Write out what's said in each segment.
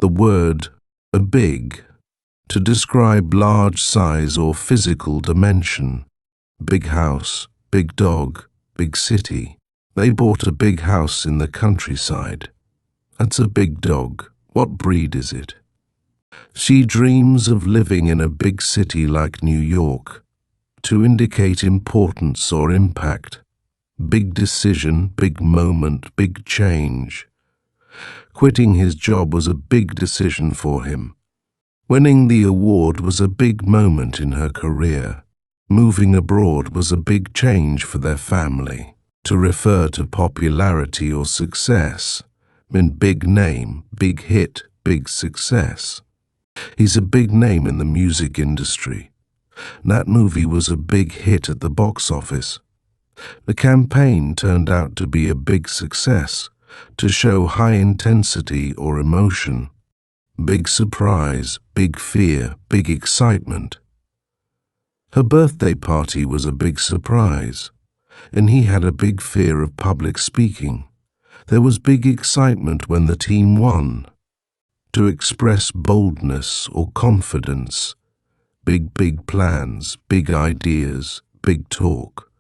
The word a big to describe large size or physical dimension. Big house, big dog, big city. They bought a big house in the countryside. That's a big dog. What breed is it? She dreams of living in a big city like New York. To indicate importance or impact. Big decision, big moment, big change. Quitting his job was a big decision for him. Winning the award was a big moment in her career. Moving abroad was a big change for their family. To refer to popularity or success meant big name, big hit, big success. He's a big name in the music industry. That movie was a big hit at the box office. The campaign turned out to be a big success, to show high intensity or emotion. Big surprise, big fear, big excitement. Her birthday party was a big surprise, and he had a big fear of public speaking. There was big excitement when the team won. To express boldness or confidence. Big plans, big ideas, big talk.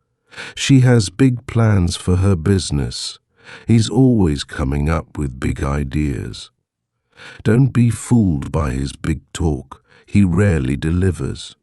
She has big plans for her business. He's always coming up with big ideas. Don't be fooled by his big talk. He rarely delivers.